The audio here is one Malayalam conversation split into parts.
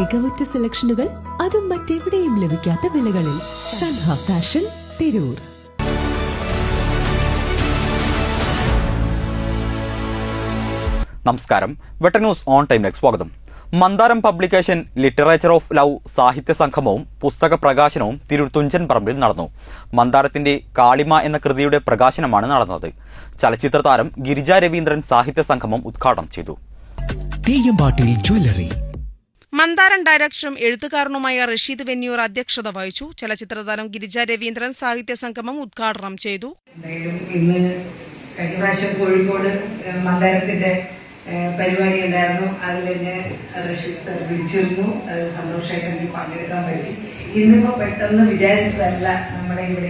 മികവുറ്റ സെലക്ഷനുകൾ, അതും മറ്റെവിടെയും ലഭിക്കാത്ത വിലകളിൽ. സൻഹ ഫാഷൻ, തിരൂർ. നമസ്കാരം. വെട്ട ന്യൂസ് ഓൺ ടൈമിലേക്ക് സ്വാഗതം. മന്ദാരം പബ്ലിക്കേഷൻ ലിറ്ററേച്ചർ ഓഫ് ലവ് സാഹിത്യ സംഗമവും പുസ്തക പ്രകാശനവും തിരൂർ തുഞ്ചൻ പറമ്പിൽ നടന്നു. മന്ദാരത്തിന്റെ കാളിമ എന്ന കൃതിയുടെ പ്രകാശനമാണ് നടന്നത്. ചലച്ചിത്ര താരം ഗിരിജ രവീന്ദ്രൻ സാഹിത്യ സംഗമം ഉദ്ഘാടനം ചെയ്തു. മന്ദാരം ഡയറക്ടറും എഴുത്തുകാരനുമായ റഷീദ് വെന്നിയൂർ അധ്യക്ഷത വഹിച്ചു. ചലച്ചിത്ര താരം ഗിരിജ രവീന്ദ്രൻ സാഹിത്യ സംഗമം ഉദ്ഘാടനം ചെയ്തു. ഇന്ന് കഴിഞ്ഞ പ്രാവശ്യം കോഴിക്കോട് മന്ദാരത്തിന്റെ പരിപാടി ഉണ്ടായിരുന്നു. അതിൽ എന്നെ റഷീദ് സർ വിളിച്ചിരുന്നു. അത് സന്തോഷമായിട്ട് എനിക്ക് പങ്കെടുക്കാൻ പറ്റി. ഇന്നിപ്പോ പെട്ടെന്ന് വിചാരിച്ചതല്ല നമ്മുടെ ഇവിടെ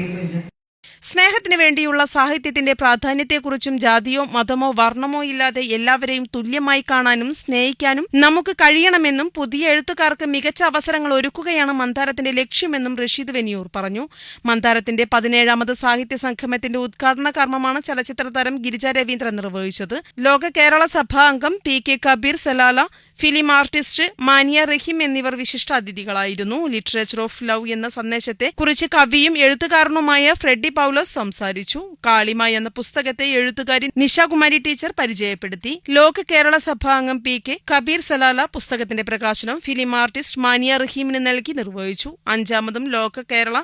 സ്നേഹത്തിന് വേണ്ടിയുള്ള സാഹിത്യത്തിന്റെ പ്രാധാന്യത്തെക്കുറിച്ചും ജാതിയോ മതമോ വർണ്ണമോ ഇല്ലാതെ എല്ലാവരെയും തുല്യമായി കാണാനും സ്നേഹിക്കാനും നമുക്ക് കഴിയണമെന്നും പുതിയ എഴുത്തുകാർക്ക് മികച്ച അവസരങ്ങൾ ഒരുക്കുകയാണ് മന്ദാരത്തിന്റെ ലക്ഷ്യമെന്നും റഷീദ് വെന്നിയൂർ പറഞ്ഞു. മന്ദാരത്തിന്റെ 17ാമത് സാഹിത്യ സംഗമത്തിന്റെ ഉദ്ഘാടന കർമ്മമാണ് ചലച്ചിത്ര താരം ഗിരിജ രവീന്ദ്രൻ നിർവഹിച്ചത്. ലോക കേരള സഭാ അംഗം PK Kabeer Salalah, film artist Maniya Raheem എന്നിവർ വിശിഷ്ടാതിഥികളായിരുന്നു. ലിറ്ററേച്ചർ ഓഫ് ലവ് എന്ന സന്ദേശത്തെ കുറിച്ച് കവിയും എഴുത്തുകാരനുമായ ഫ്രെഡി പൗലോസ് സംസാരിച്ചു. കാളിമ എന്ന പുസ്തകത്തെ എഴുത്തുകാരി നിഷാകുമാരി ടീച്ചർ പരിചയപ്പെടുത്തി. ലോക കേരള സഭാ അംഗം PK കബീർ സലാല പുസ്തകത്തിന്റെ പ്രകാശനം ഫിലിം ആർട്ടിസ്റ്റ് മാനിയ റഹീമിന് നൽകി നിർവഹിച്ചു. 5ാമതും ലോക കേരള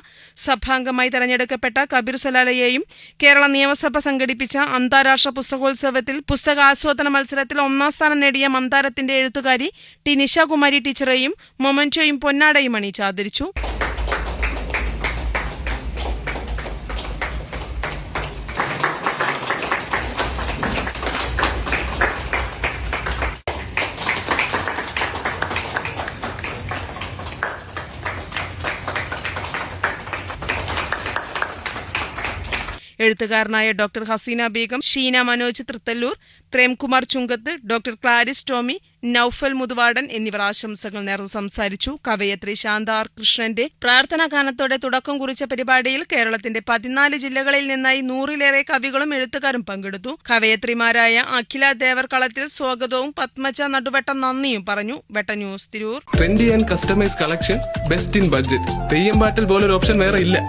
സഭാംഗമായി തെരഞ്ഞെടുക്കപ്പെട്ട കബീർ സലാലയെയും കേരള നിയമസഭ സംഘടിപ്പിച്ച അന്താരാഷ്ട്ര പുസ്തകോത്സവത്തിൽ പുസ്തകാസ്വാദന മത്സരത്തിൽ 1ാം സ്ഥാനം നേടിയ മന്ദാരത്തിന്റെ എഴുത്തുകാരി ടി നിഷാകുമാരി ടീച്ചറെയും മൊമന്റോയും പൊന്നാടയും അണിയിച്ചാദരിച്ചു. എഴുത്തുകാരനായ ഡോക്ടർ ഹസീന ബീഗം, ഷീന മനോജ് തൃത്തല്ലൂർ, പ്രേംകുമാർ ചുങ്കത്ത്, ഡോക്ടർ ക്ലാരിസ് ടോമി, നൌഫൽ മുതുവാടൻ എന്നിവർ ആശംസകൾ നേർന്നു സംസാരിച്ചു. കവയത്രി ശാന്ത ആർ കൃഷ്ണന്റെ പ്രാർത്ഥനാ ഗാനത്തോടെ തുടക്കം കുറിച്ച പരിപാടിയിൽ കേരളത്തിന്റെ 14 ജില്ലകളിൽ നിന്നായി 100ലേറെ കവികളും എഴുത്തുകാരും പങ്കെടുത്തു. കവയത്രിമാരായ അഖില ദേവർകളത്തിൽ സ്വാഗതവും പത്മജ നടുവട്ടം നന്ദിയും പറഞ്ഞു. Vetta news, Tirur. Trendy and customise collection, best in budget. Theyyam പാട്ടിൽ പോലൊരു ഓപ്ഷൻ വേറെ ഇല്ല.